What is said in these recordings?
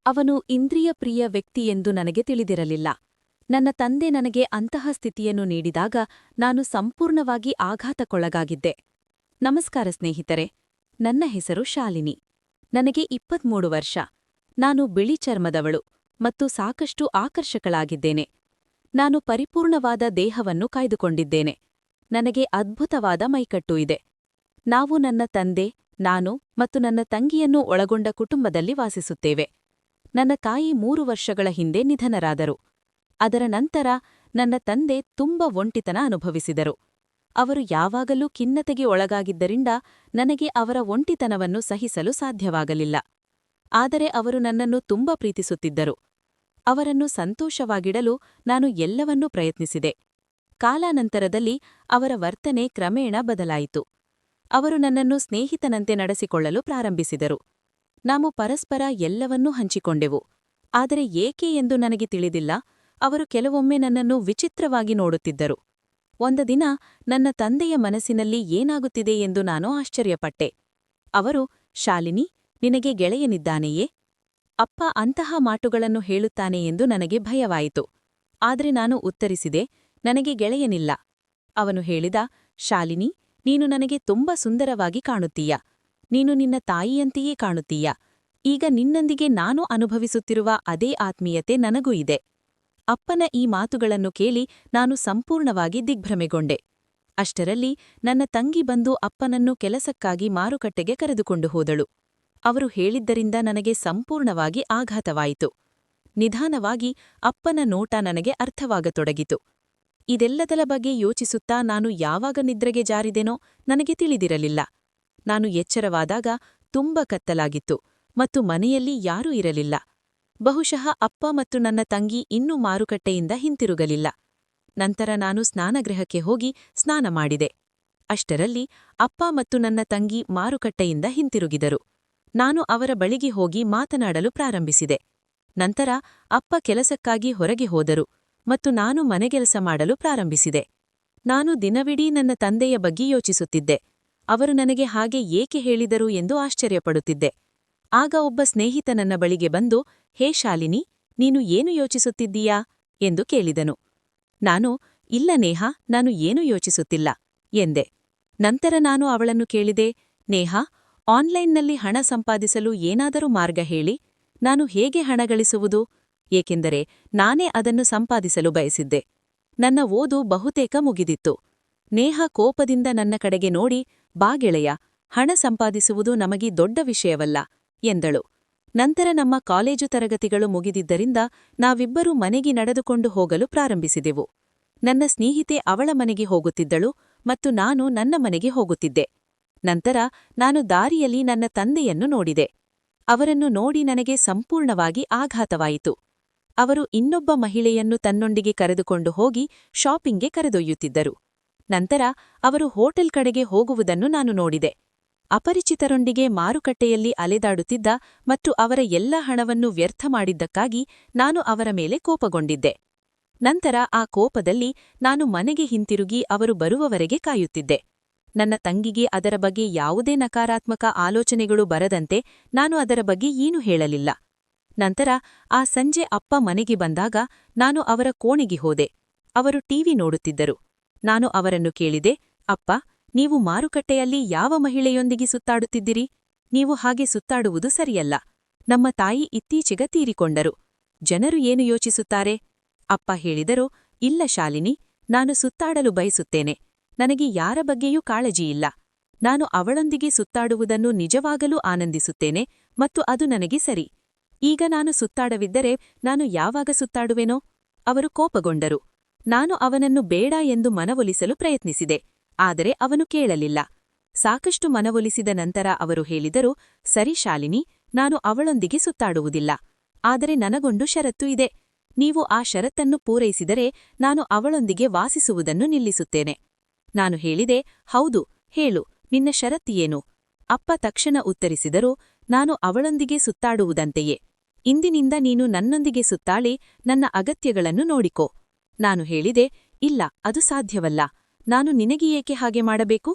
ಅವನು ಇಂದ್ರಿಯಪ್ರಿಯ ವ್ಯಕ್ತಿಯೆಂದು ನನಗೆ ತಿಳಿದಿರಲಿಲ್ಲ. ನನ್ನ ತಂದೆ ನನಗೆ ಅಂತಹ ಸ್ಥಿತಿಯನ್ನು ನೀಡಿದಾಗ ನಾನು ಸಂಪೂರ್ಣವಾಗಿ ಆಘಾತಕ್ಕೊಳಗಾಗಿದ್ದೆ. ನಮಸ್ಕಾರ ಸ್ನೇಹಿತರೆ, ನನ್ನ ಹೆಸರು ಶಾಲಿನಿ. ನನಗೆ 23 ವರ್ಷ. ನಾನು ಬಿಳಿ ಚರ್ಮದವಳು ಮತ್ತು ಸಾಕಷ್ಟು ಆಕರ್ಷಕಳಾಗಿದ್ದೇನೆ. ನಾನು ಪರಿಪೂರ್ಣವಾದ ದೇಹವನ್ನು ಕಾಯ್ದುಕೊಂಡಿದ್ದೇನೆ. ನನಗೆ ಅದ್ಭುತವಾದ ಮೈಕಟ್ಟು ಇದೆ. ನಾವು ನನ್ನ ತಂದೆ, ನಾನು ಮತ್ತು ನನ್ನ ತಂಗಿಯನ್ನು ಒಳಗೊಂಡ ಕುಟುಂಬದಲ್ಲಿ ವಾಸಿಸುತ್ತೇವೆ. ನನ್ನ ತಾಯಿ 3 ವರ್ಷಗಳ ಹಿಂದೆ ನಿಧನರಾದರು. ಅದರ ನಂತರ ನನ್ನ ತಂದೆ ತುಂಬ ಒಂಟಿತನ ಅನುಭವಿಸಿದರು. ಅವರು ಯಾವಾಗಲೂ ಖಿನ್ನತೆಗೆ ಒಳಗಾಗಿದ್ದರಿಂದ ನನಗೆ ಅವರ ಒಂಟಿತನವನ್ನು ಸಹಿಸಲು ಸಾಧ್ಯವಾಗಲಿಲ್ಲ. ಆದರೆ ಅವರು ನನ್ನನ್ನು ತುಂಬ ಪ್ರೀತಿಸುತ್ತಿದ್ದರು. ಅವರನ್ನು ಸಂತೋಷವಾಗಿಡಲು ನಾನು ಎಲ್ಲವನ್ನೂ ಪ್ರಯತ್ನಿಸಿದೆ. ಕಾಲಾನಂತರದಲ್ಲಿ ಅವರ ವರ್ತನೆ ಕ್ರಮೇಣ ಬದಲಾಯಿತು. ಅವರು ನನ್ನನ್ನು ಸ್ನೇಹಿತನಂತೆ ನಡೆಸಿಕೊಳ್ಳಲು ಪ್ರಾರಂಭಿಸಿದರು. ನಾವು ಪರಸ್ಪರ ಎಲ್ಲವನ್ನೂ ಹಂಚಿಕೊಂಡೆವು. ಆದರೆ ಏಕೆ ಎಂದು ನನಗೆ ತಿಳಿದಿಲ್ಲ, ಅವರು ಕೆಲವೊಮ್ಮೆ ನನ್ನನ್ನು ವಿಚಿತ್ರವಾಗಿ ನೋಡುತ್ತಿದ್ದರು. ಒಂದು ದಿನ ನನ್ನ ತಂದೆಯ ಮನಸ್ಸಿನಲ್ಲಿ ಏನಾಗುತ್ತಿದೆ ಎಂದು ನಾನು ಆಶ್ಚರ್ಯಪಟ್ಟೆ. ಅವರು, ಶಾಲಿನಿ, ನಿನಗೆ ಗೆಳೆಯನಿದ್ದಾನೆಯೇ? ಅಪ್ಪ ಅಂತಹ ಮಾತುಗಳನ್ನು ಹೇಳುತ್ತಾನೆ ಎಂದು ನನಗೆ ಭಯವಾಯಿತು. ಆದರೆ ನಾನು ಉತ್ತರಿಸಿದೆ, ನನಗೆ ಗೆಳೆಯನಿಲ್ಲ. ಅವನು ಹೇಳಿದ, ಶಾಲಿನಿ, ನೀನು ನನಗೆ ತುಂಬ ಸುಂದರವಾಗಿ ಕಾಣುತ್ತೀಯ. ನೀನು ನಿನ್ನ ತಾಯಿಯಂತೆಯೇ ಕಾಣುತ್ತೀಯ. ಈಗ ನಿನ್ನೊಂದಿಗೆ ನಾನು ಅನುಭವಿಸುತ್ತಿರುವ ಅದೇ ಆತ್ಮೀಯತೆ ನನಗೂ ಇದೆ. ಅಪ್ಪನ ಈ ಮಾತುಗಳನ್ನು ಕೇಳಿ ನಾನು ಸಂಪೂರ್ಣವಾಗಿ ದಿಗ್ಭ್ರಮೆಗೊಂಡೆ. ಅಷ್ಟರಲ್ಲಿ ನನ್ನ ತಂಗಿ ಬಂದು ಅಪ್ಪನನ್ನು ಕೆಲಸಕ್ಕಾಗಿ ಮಾರುಕಟ್ಟೆಗೆ ಕರೆದುಕೊಂಡು ಹೋದಳು. ಅವರು ಹೇಳಿದ್ದರಿಂದ ನನಗೆ ಸಂಪೂರ್ಣವಾಗಿ ಆಘಾತವಾಯಿತು. ನಿಧಾನವಾಗಿ ಅಪ್ಪನ ನೋಟ ನನಗೆ ಅರ್ಥವಾಗತೊಡಗಿತು. ಇದೆಲ್ಲದರ ಬಗ್ಗೆ ಯೋಚಿಸುತ್ತಾ ನಾನು ಯಾವಾಗ ನಿದ್ರೆಗೆ ಜಾರಿದೆನೋ ನನಗೆ ತಿಳಿದಿರಲಿಲ್ಲ. ನಾನು ಎಚ್ಚರವಾದಾಗ ತುಂಬ ಕತ್ತಲಾಗಿತ್ತು ಮತ್ತು ಮನೆಯಲ್ಲಿ ಯಾರೂ ಇರಲಿಲ್ಲ. ಬಹುಶಃ ಅಪ್ಪ ಮತ್ತು ನನ್ನ ತಂಗಿ ಇನ್ನೂ ಮಾರುಕಟ್ಟೆಯಿಂದ ಹಿಂತಿರುಗಲಿಲ್ಲ. ನಂತರ ನಾನು ಸ್ನಾನಗೃಹಕ್ಕೆ ಹೋಗಿ ಸ್ನಾನ ಮಾಡಿದೆ. ಅಷ್ಟರಲ್ಲಿ ಅಪ್ಪ ಮತ್ತು ನನ್ನ ತಂಗಿ ಮಾರುಕಟ್ಟೆಯಿಂದ ಹಿಂತಿರುಗಿದರು. ನಾನು ಅವರ ಬಳಿಗೆ ಹೋಗಿ ಮಾತನಾಡಲು ಪ್ರಾರಂಭಿಸಿದೆ. ನಂತರ ಅಪ್ಪ ಕೆಲಸಕ್ಕಾಗಿ ಹೊರಗೆ ಹೋದರು ಮತ್ತು ನಾನು ಮನೆಗೆಲಸ ಮಾಡಲು ಪ್ರಾರಂಭಿಸಿದೆ. ನಾನು ದಿನವಿಡೀ ನನ್ನ ತಂದೆಯ ಬಗ್ಗೆ ಯೋಚಿಸುತ್ತಿದ್ದೆ. ಅವರು ನನಗೆ ಹಾಗೆ ಏಕೆ ಹೇಳಿದರು ಎಂದು ಆಶ್ಚರ್ಯಪಡುತ್ತಿದ್ದೆ. ಆಗ ಒಬ್ಬ ಸ್ನೇಹಿತ ನನ್ನ ಬಳಿಗೆ ಬಂದು, ಹೇ ಶಾಲಿನಿ, ನೀನು ಏನು ಯೋಚಿಸುತ್ತಿದ್ದೀಯಾ ಎಂದು ಕೇಳಿದನು. ನಾನು, ಇಲ್ಲ ನೇಹಾ, ನಾನು ಏನೂ ಯೋಚಿಸುತ್ತಿಲ್ಲ ಎಂದೆ. ನಂತರ ನಾನು ಅವಳನ್ನು ಕೇಳಿದೆ, ನೇಹಾ, ಆನ್ಲೈನ್ನಲ್ಲಿ ಹಣ ಸಂಪಾದಿಸಲು ಏನಾದರೂ ಮಾರ್ಗ ಹೇಳಿ. ನಾನು ಹೇಗೆ ಹಣ ಗಳಿಸುವುದು? ಏಕೆಂದರೆ ನಾನೇ ಅದನ್ನು ಸಂಪಾದಿಸಲು ಬಯಸಿದ್ದೆ. ನನ್ನ ಓದು ಬಹುತೇಕ ಮುಗಿದಿತ್ತು. ನೇಹಾ ಕೋಪದಿಂದ ನನ್ನ ಕಡೆಗೆ ನೋಡಿ, ಬಾ ಗೆಳೆಯ, ಹಣ ಸಂಪಾದಿಸುವುದು ನಮಗೆ ದೊಡ್ಡ ವಿಷಯವಲ್ಲ ಎಂದಳು. ನಂತರ ನಮ್ಮ ಕಾಲೇಜು ತರಗತಿಗಳು ಮುಗಿದಿದ್ದರಿಂದ ನಾವಿಬ್ಬರೂ ಮನೆಗೆ ನಡೆದುಕೊಂಡು ಹೋಗಲು ಪ್ರಾರಂಭಿಸಿದೆವು. ನನ್ನ ಸ್ನೇಹಿತೆ ಅವಳ ಮನೆಗೆ ಹೋಗುತ್ತಿದ್ದಳು ಮತ್ತು ನಾನು ನನ್ನ ಮನೆಗೆ ಹೋಗುತ್ತಿದ್ದೆ. ನಂತರ ನಾನು ದಾರಿಯಲ್ಲಿ ನನ್ನ ತಂದೆಯನ್ನು ನೋಡಿದೆ. ಅವರನ್ನು ನೋಡಿ ನನಗೆ ಸಂಪೂರ್ಣವಾಗಿ ಆಘಾತವಾಯಿತು. ಅವರು ಇನ್ನೊಬ್ಬ ಮಹಿಳೆಯನ್ನು ತನ್ನೊಂದಿಗೆ ಕರೆದುಕೊಂಡು ಹೋಗಿ ಶಾಪಿಂಗ್ಗೆ ಕರೆದೊಯ್ಯುತ್ತಿದ್ದರು. ನಂತರ ಅವರು ಹೋಟೆಲ್ ಕಡೆಗೆ ಹೋಗುವುದನ್ನು ನಾನು ನೋಡಿದೆ. ಅಪರಿಚಿತರೊಂದಿಗೆ ಮಾರುಕಟ್ಟೆಯಲ್ಲಿ ಅಲೆದಾಡುತ್ತಿದ್ದ ಮತ್ತು ಅವರ ಎಲ್ಲ ಹಣವನ್ನು ವ್ಯರ್ಥ ಮಾಡಿದ್ದಕ್ಕಾಗಿ ನಾನು ಅವರ ಮೇಲೆ ಕೋಪಗೊಂಡಿದ್ದೆ. ನಂತರ ಆ ಕೋಪದಲ್ಲಿ ನಾನು ಮನೆಗೆ ಹಿಂತಿರುಗಿ ಅವರು ಬರುವವರೆಗೆ ಕಾಯುತ್ತಿದ್ದೆ. ನನ್ನ ತಂಗಿಗೆ ಅದರ ಬಗ್ಗೆ ಯಾವುದೇ ನಕಾರಾತ್ಮಕ ಆಲೋಚನೆಗಳು ಬರದಂತೆ ನಾನು ಅದರ ಬಗ್ಗೆ ಏನೂ ಹೇಳಲಿಲ್ಲ. ನಂತರ ಆ ಸಂಜೆ ಅಪ್ಪ ಮನೆಗೆ ಬಂದಾಗ ನಾನು ಅವರ ಕೋಣೆಗೆ ಹೋದೆ. ಅವರು ಟಿವಿ ನೋಡುತ್ತಿದ್ದರು. ನಾನು ಅವರನ್ನು ಕೇಳಿದೆ, ಅಪ್ಪ, ನೀವು ಮಾರುಕಟ್ಟೆಯಲ್ಲಿ ಯಾವ ಮಹಿಳೆಯೊಂದಿಗೆ ಸುತ್ತಾಡುತ್ತಿದ್ದಿರಿ? ನೀವು ಹಾಗೆ ಸುತ್ತಾಡುವುದು ಸರಿಯಲ್ಲ. ನಮ್ಮ ತಾಯಿ ಇತ್ತೀಚೆಗೆ ತೀರಿಕೊಂಡರು. ಜನರು ಏನು ಯೋಚಿಸುತ್ತಾರೆ? ಅಪ್ಪ ಹೇಳಿದರು, ಇಲ್ಲ ಶಾಲಿನಿ, ನಾನು ಸುತ್ತಾಡಲು ಬಯಸುತ್ತೇನೆ. ನನಗೆ ಯಾರ ಬಗ್ಗೆಯೂ ಕಾಳಜಿಯಿಲ್ಲ. ನಾನು ಅವಳೊಂದಿಗೆ ಸುತ್ತಾಡುವುದನ್ನು ನಿಜವಾಗಲೂ ಆನಂದಿಸುತ್ತೇನೆ ಮತ್ತು ಅದು ನನಗೆ ಸರಿ. ಈಗ ನಾನು ಸುತ್ತಾಡವಿದ್ದರೆ ನಾನು ಯಾವಾಗ ಸುತ್ತಾಡುವೆನೋ? ಅವರು ಕೋಪಗೊಂಡರು. ನಾನು ಅವನನ್ನು ಬೇಡ ಎಂದು ಮನವೊಲಿಸಲು ಪ್ರಯತ್ನಿಸಿದೆ, ಆದರೆ ಅವನು ಕೇಳಲಿಲ್ಲ. ಸಾಕಷ್ಟು ಮನವೊಲಿಸಿದ ನಂತರ ಅವರು ಹೇಳಿದರು, ಸರಿ ಶಾಲಿನಿ, ನಾನು ಅವಳೊಂದಿಗೆ ಸುತ್ತಾಡುವುದಿಲ್ಲ. ಆದರೆ ನನಗೊಂದು ಷರತ್ತು ಇದೆ. ನೀವು ಆ ಷರತ್ತನ್ನು ಪೂರೈಸಿದರೆ ನಾನು ಅವಳೊಂದಿಗೆ ವಾಸಿಸುವುದನ್ನು ನಿಲ್ಲಿಸುತ್ತೇನೆ. ನಾನು ಹೇಳಿದೆ, ಹೌದು, ಹೇಳು, ನಿನ್ನ ಷರತ್ತಿಯೇನು? ಅಪ್ಪ ತಕ್ಷಣ ಉತ್ತರಿಸಿದರು, ನಾನು ಅವಳೊಂದಿಗೆ ಸುತ್ತಾಡುವುದಂತೆಯೇ. ಇಂದಿನಿಂದ ನೀನು ನನ್ನೊಂದಿಗೆ ಸುತ್ತಾಳಿ ನನ್ನ ಅಗತ್ಯಗಳನ್ನು ನೋಡಿಕೋ. ನಾನು ಹೇಳಿದೆ, ಇಲ್ಲ, ಅದು ಸಾಧ್ಯವಲ್ಲ. ನಾನು ನಿನಗೆ ಏಕೆ ಹಾಗೆ ಮಾಡಬೇಕು?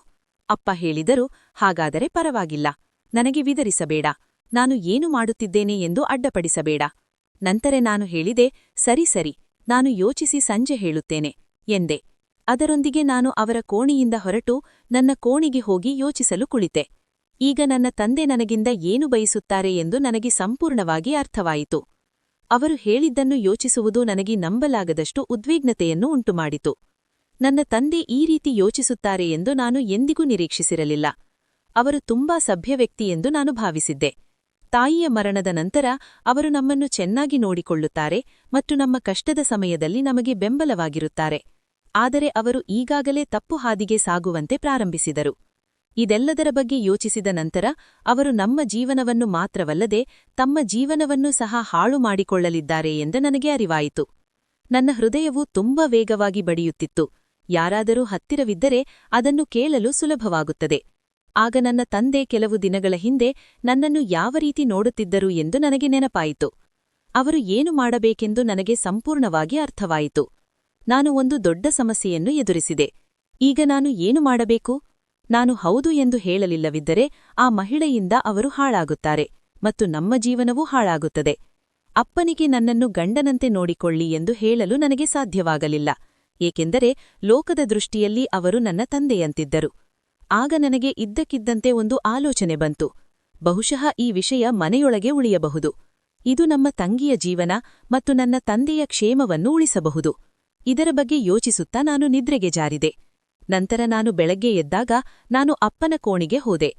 ಅಪ್ಪ ಹೇಳಿದರು, ಹಾಗಾದರೆ ಪರವಾಗಿಲ್ಲ, ನನಗೆ ವಿದರಿಸಬೇಡ. ನಾನು ಏನು ಮಾಡುತ್ತಿದ್ದೇನೆ ಎಂದು ಅಡ್ಡಪಡಿಸಬೇಡ. ನಂತರ ನಾನು ಹೇಳಿದೆ, ಸರಿ, ನಾನು ಯೋಚಿಸಿ ಸಂಜೆ ಹೇಳುತ್ತೇನೆ ಎಂದೆ. ಅದರೊಂದಿಗೆ ನಾನು ಅವರ ಕೋಣೆಯಿಂದ ಹೊರಟು ನನ್ನ ಕೋಣೆಗೆ ಹೋಗಿ ಯೋಚಿಸಲು ಕುಳಿತೆ. ಈಗ ನನ್ನ ತಂದೆ ನನಗಿಂದ ಏನು ಬಯಸುತ್ತಾರೆ ಎಂದು ನನಗೆ ಸಂಪೂರ್ಣವಾಗಿ ಅರ್ಥವಾಯಿತು. ಅವರು ಹೇಳಿದ್ದನ್ನು ಯೋಚಿಸುವುದು ನನಗೆ ನಂಬಲಾಗದಷ್ಟು ಉದ್ವಿಗ್ನತೆಯನ್ನು ಉಂಟುಮಾಡಿತು. ನನ್ನ ತಂದೆ ಈ ರೀತಿ ಯೋಚಿಸುತ್ತಾರೆ ಎಂದು ನಾನು ಎಂದಿಗೂ ನಿರೀಕ್ಷಿಸಿರಲಿಲ್ಲ. ಅವರು ತುಂಬಾ ಸಭ್ಯ ವ್ಯಕ್ತಿ ಎಂದು ನಾನು ಭಾವಿಸಿದ್ದೆ. ತಾಯಿಯ ಮರಣದ ನಂತರ ಅವರು ನಮ್ಮನ್ನು ಚೆನ್ನಾಗಿ ನೋಡಿಕೊಳ್ಳುತ್ತಾರೆ ಮತ್ತು ನಮ್ಮ ಕಷ್ಟದ ಸಮಯದಲ್ಲಿ ನಮಗೆ ಬೆಂಬಲವಾಗಿರುತ್ತಾರೆ. ಆದರೆ ಅವರು ಈಗಾಗಲೇ ತಪ್ಪು ಹಾದಿಗೆ ಸಾಗುವಂತೆ ಪ್ರಾರಂಭಿಸಿದರು. ಇದೆಲ್ಲದರ ಬಗ್ಗೆ ಯೋಚಿಸಿದ ನಂತರ ಅವರು ನಮ್ಮ ಜೀವನವನ್ನು ಮಾತ್ರವಲ್ಲದೆ ತಮ್ಮ ಜೀವನವನ್ನು ಸಹ ಹಾಳು ಮಾಡಿಕೊಳ್ಳಲಿದ್ದಾರೆ ಎಂದು ನನಗೆ ಅರಿವಾಯಿತು. ನನ್ನ ಹೃದಯವು ತುಂಬಾ ವೇಗವಾಗಿ ಬಡಿಯುತ್ತಿತ್ತು. ಯಾರಾದರೂ ಹತ್ತಿರವಿದ್ದರೆ ಅದನ್ನು ಕೇಳಲು ಸುಲಭವಾಗುತ್ತದೆ. ಆಗ ನನ್ನ ತಂದೆ ಕೆಲವು ದಿನಗಳ ಹಿಂದೆ ನನ್ನನ್ನು ಯಾವ ರೀತಿ ನೋಡುತ್ತಿದ್ದರು ಎಂದು ನನಗೆ ನೆನಪಾಯಿತು. ಅವರು ಏನು ಮಾಡಬೇಕೆಂದು ನನಗೆ ಸಂಪೂರ್ಣವಾಗಿ ಅರ್ಥವಾಯಿತು. ನಾನು ಒಂದು ದೊಡ್ಡ ಸಮಸ್ಯೆಯನ್ನು ಎದುರಿಸಿದೆ. ಈಗ ನಾನು ಏನು ಮಾಡಬೇಕು? ನಾನು ಹೌದು ಎಂದು ಹೇಳಲಿಲ್ಲವಿದ್ದರೆ ಆ ಮಹಿಳೆಯಿಂದ ಅವರು ಹಾಳಾಗುತ್ತಾರೆ ಮತ್ತು ನಮ್ಮ ಜೀವನವೂ ಹಾಳಾಗುತ್ತದೆ. ಅಪ್ಪನಿಗೆ ನನ್ನನ್ನು ಗಂಡನಂತೆ ನೋಡಿಕೊಳ್ಳಿ ಎಂದು ಹೇಳಲು ನನಗೆ ಸಾಧ್ಯವಾಗಲಿಲ್ಲ, ಏಕೆಂದರೆ ಲೋಕದ ದೃಷ್ಟಿಯಲ್ಲಿ ಅವರು ನನ್ನ ತಂದೆಯಂತಿದ್ದರು. ಆಗ ನನಗೆ ಇದ್ದಕ್ಕಿದ್ದಂತೆ ಒಂದು ಆಲೋಚನೆ ಬಂತು. ಬಹುಶಃ ಈ ವಿಷಯ ಮನೆಯೊಳಗೆ ಉಳಿಯಬಹುದು. ಇದು ನಮ್ಮ ತಂಗಿಯ ಜೀವನ ಮತ್ತು ನನ್ನ ತಂದೆಯ ಕ್ಷೇಮವನ್ನು ಉಳಿಸಬಹುದು. ಇದರ ಬಗ್ಗೆ ಯೋಚಿಸುತ್ತಾ ನಾನು ನಿದ್ರೆಗೆ ಜಾರಿದೆ. ನಂತರ ನಾನು ಬೆಳಗ್ಗೆ ಎದ್ದಾಗ ನಾನು ಅಪ್ಪನ ಕೋಣೆಗೆ ಹೋದೆ.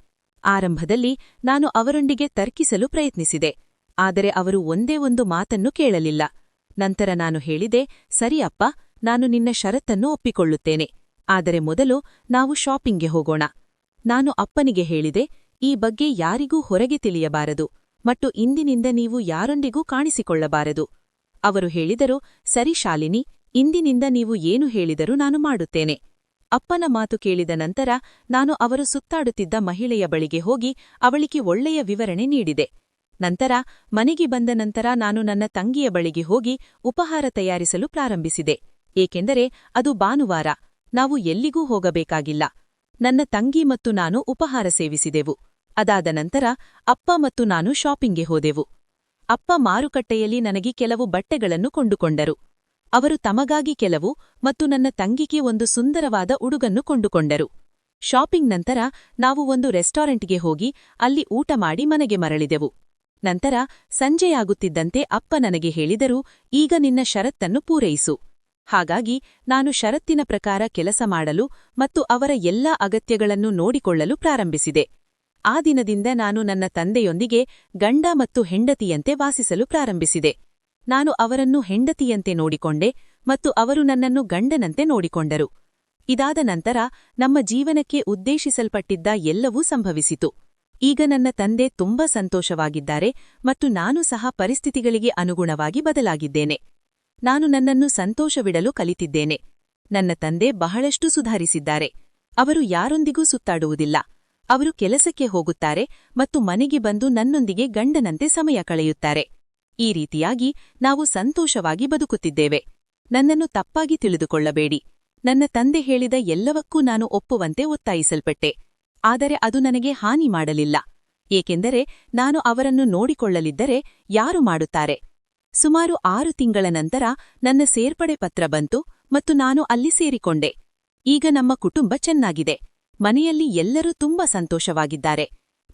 ಆರಂಭದಲ್ಲಿ ನಾನು ಅವರೊಂದಿಗೆ ತರ್ಕಿಸಲು ಪ್ರಯತ್ನಿಸಿದೆ, ಆದರೆ ಅವರು ಒಂದೇ ಒಂದು ಮಾತನ್ನು ಕೇಳಲಿಲ್ಲ. ನಂತರ ನಾನು ಹೇಳಿದೆ, ಸರಿ ಅಪ್ಪ, ನಾನು ನಿನ್ನ ಷರತ್ತನ್ನು ಒಪ್ಪಿಕೊಳ್ಳುತ್ತೇನೆ, ಆದರೆ ಮೊದಲು ನಾವು ಶಾಪಿಂಗ್ಗೆ ಹೋಗೋಣ. ನಾನು ಅಪ್ಪನಿಗೆ ಹೇಳಿದೆ, ಈ ಬಗ್ಗೆ ಯಾರಿಗೂ ಹೊರಗೆ ತಿಳಿಯಬಾರದು ಮತ್ತು ಇಂದಿನಿಂದ ನೀವು ಯಾರೊಂದಿಗೂ ಕಾಣಿಸಿಕೊಳ್ಳಬಾರದು. ಅವರು ಹೇಳಿದರು, ಸರಿ ಶಾಲಿನಿ, ಇಂದಿನಿಂದ ನೀವು ಏನು ಹೇಳಿದರೂ ನಾನು ಮಾಡುತ್ತೇನೆ. ಅಪ್ಪನ ಮಾತು ಕೇಳಿದ ನಂತರ ನಾನು ಅವರು ಸುತ್ತಾಡುತ್ತಿದ್ದ ಮಹಿಳೆಯ ಬಳಿಗೆ ಹೋಗಿ ಅವಳಿಗೆ ಒಳ್ಳೆಯ ವಿವರಣೆ ನೀಡಿದೆ. ನಂತರ ಮನೆಗೆ ಬಂದ ನಂತರ ನಾನು ನನ್ನ ತಂಗಿಯ ಬಳಿಗೆ ಹೋಗಿ ಉಪಹಾರ ತಯಾರಿಸಲು ಪ್ರಾರಂಭಿಸಿದೆ, ಏಕೆಂದರೆ ಅದು ಭಾನುವಾರ, ನಾವು ಎಲ್ಲಿಗೂ ಹೋಗಬೇಕಾಗಿಲ್ಲ. ನನ್ನ ತಂಗಿ ಮತ್ತು ನಾನು ಉಪಹಾರ ಸೇವಿಸಿದೆವು. ಅದಾದ ನಂತರ ಅಪ್ಪ ಮತ್ತು ನಾನು ಶಾಪಿಂಗ್ಗೆ ಹೋದೆವು. ಅಪ್ಪ ಮಾರುಕಟ್ಟೆಯಲ್ಲಿ ನನಗೆ ಕೆಲವು ಬಟ್ಟೆಗಳನ್ನು ಕೊಂಡುಕೊಂಡರು. ಅವರು ತಮಗಾಗಿ ಕೆಲವು ಮತ್ತು ನನ್ನ ತಂಗಿಗೆ ಒಂದು ಸುಂದರವಾದ ಉಡುಗನ್ನು ಕೊಂಡುಕೊಂಡರು. ಶಾಪಿಂಗ್ ನಂತರ ನಾವು ಒಂದು ರೆಸ್ಟಾರೆಂಟ್ಗೆ ಹೋಗಿ ಅಲ್ಲಿ ಊಟ ಮಾಡಿ ಮನೆಗೆ ಮರಳಿದೆವು. ನಂತರ ಸಂಜೆಯಾಗುತ್ತಿದ್ದಂತೆ ಅಪ್ಪ ನನಗೆ ಹೇಳಿದರು, ಈಗ ನಿನ್ನ ಷರತ್ತನ್ನು ಪೂರೈಸು. ಹಾಗಾಗಿ ನಾನು ಷರತ್ತಿನ ಪ್ರಕಾರ ಕೆಲಸ ಮಾಡಲು ಮತ್ತು ಅವರ ಎಲ್ಲಾ ಅಗತ್ಯಗಳನ್ನು ನೋಡಿಕೊಳ್ಳಲು ಪ್ರಾರಂಭಿಸಿದೆ. ಆ ದಿನದಿಂದ ನಾನು ನನ್ನ ತಂದೆಯೊಂದಿಗೆ ಗಂಡ ಮತ್ತು ಹೆಂಡತಿಯಂತೆ ವಾಸಿಸಲು ಪ್ರಾರಂಭಿಸಿದೆ. ನಾನು ಅವರನ್ನು ಹೆಂಡತಿಯಂತೆ ನೋಡಿಕೊಂಡೆ ಮತ್ತು ಅವರು ನನ್ನನ್ನು ಗಂಡನಂತೆ ನೋಡಿಕೊಂಡರು. ಇದಾದ ನಂತರ ನಮ್ಮ ಜೀವನಕ್ಕೆ ಉದ್ದೇಶಿಸಲ್ಪಟ್ಟಿದ್ದ ಎಲ್ಲವೂ ಸಂಭವಿಸಿತು. ಈಗ ನನ್ನ ತಂದೆ ತುಂಬಾ ಸಂತೋಷವಾಗಿದ್ದಾರೆ ಮತ್ತು ನಾನು ಸಹ ಪರಿಸ್ಥಿತಿಗಳಿಗೆ ಅನುಗುಣವಾಗಿ ಬದಲಾಗಿದ್ದೇನೆ. ನಾನು ನನ್ನನ್ನು ಸಂತೋಷವಿಡಲು ಕಲಿತಿದ್ದೇನೆ. ನನ್ನ ತಂದೆ ಬಹಳಷ್ಟು ಸುಧಾರಿಸಿದ್ದಾರೆ. ಅವರು ಯಾರೊಂದಿಗೂ ಸುತ್ತಾಡುವುದಿಲ್ಲ. ಅವರು ಕೆಲಸಕ್ಕೆ ಹೋಗುತ್ತಾರೆ ಮತ್ತು ಮನೆಗೆ ಬಂದು ನನ್ನೊಂದಿಗೆ ಗಂಡನಂತೆ ಸಮಯ ಕಳೆಯುತ್ತಾರೆ. ಈ ರೀತಿಯಾಗಿ ನಾವು ಸಂತೋಷವಾಗಿ ಬದುಕುತ್ತಿದ್ದೇವೆ. ನನ್ನನ್ನು ತಪ್ಪಾಗಿ ತಿಳಿದುಕೊಳ್ಳಬೇಡಿ. ನನ್ನ ತಂದೆ ಹೇಳಿದ ಎಲ್ಲವಕ್ಕೂ ನಾನು ಒಪ್ಪುವಂತೆ ಒತ್ತಾಯಿಸಲ್ಪಟ್ಟೆ. ಆದರೆ ಅದು ನನಗೆ ಹಾನಿ ಮಾಡಲಿಲ್ಲ, ಏಕೆಂದರೆ ನಾನು ಅವರನ್ನು ನೋಡಿಕೊಳ್ಳಲಿದ್ದರೆ ಯಾರು ಮಾಡುತ್ತಾರೆ? ಸುಮಾರು 6 ತಿಂಗಳ ನಂತರ ನನ್ನ ಸೇರ್ಪಡೆ ಪತ್ರ ಬಂತು ಮತ್ತು ನಾನು ಅಲ್ಲಿ ಸೇರಿಕೊಂಡೆ. ಈಗ ನಮ್ಮ ಕುಟುಂಬ ಚೆನ್ನಾಗಿದೆ. ಮನೆಯಲ್ಲಿ ಎಲ್ಲರೂ ತುಂಬಾ ಸಂತೋಷವಾಗಿದ್ದಾರೆ.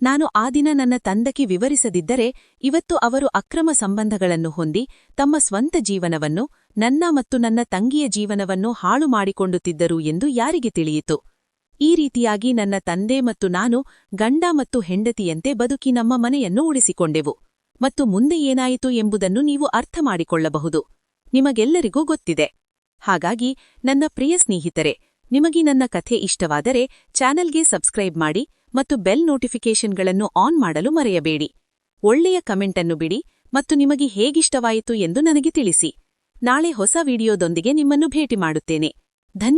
ನಾನು ಆ ದಿನ ನನ್ನ ತಂದೆಗೆ ವಿವರಿಸದಿದ್ದರೆ ಇವತ್ತು ಅವರು ಅಕ್ರಮ ಸಂಬಂಧಗಳನ್ನು ಹೊಂದಿ ತಮ್ಮ ಸ್ವಂತ ಜೀವನವನ್ನು, ನನ್ನ ಮತ್ತು ನನ್ನ ತಂಗಿಯ ಜೀವನವನ್ನು ಹಾಳು ಮಾಡಿಕೊಂಡುತ್ತಿದ್ದರು ಎಂದು ಯಾರಿಗೆ ತಿಳಿಯಿತು? ಈ ರೀತಿಯಾಗಿ ನನ್ನ ತಂದೆ ಮತ್ತು ನಾನು ಗಂಡ ಮತ್ತು ಹೆಂಡತಿಯಂತೆ ಬದುಕಿ ನಮ್ಮ ಮನೆಯನ್ನು ಉಳಿಸಿಕೊಂಡೆವು. ಮತ್ತು ಮುಂದೆ ಏನಾಯಿತು ಎಂಬುದನ್ನು ನೀವು ಅರ್ಥಮಾಡಿಕೊಳ್ಳಬಹುದು. ನಿಮಗೆಲ್ಲರಿಗೂ ಗೊತ್ತಿದೆ. ಹಾಗಾಗಿ ನನ್ನ ಪ್ರಿಯ ಸ್ನೇಹಿತರೆ, ನಿಮಗೆ ನನ್ನ ಕಥೆ ಇಷ್ಟವಾದರೆ ಚಾನೆಲ್ಗೆ ಸಬ್ಸ್ಕ್ರೈಬ್ ಮಾಡಿ ಮತ್ತು ಬೆಲ್ ನೋಟಿಫಿಕೇಷನ್ಗಳನ್ನು ಆನ್ ಮಾಡಲು ಮರೆಯಬೇಡಿ. ಒಳ್ಳೆಯ ಕಮೆಂಟನ್ನು ಬಿಡಿ ಮತ್ತು ನಿಮಗೆ ಹೇಗಿಷ್ಟವಾಯಿತು ಎಂದು ನನಗೆ ತಿಳಿಸಿ. ನಾಳೆ ಹೊಸ ವಿಡಿಯೋದೊಂದಿಗೆ ನಿಮ್ಮನ್ನು ಭೇಟಿ ಮಾಡುತ್ತೇನೆ. ಧನ್ಯವಾದ.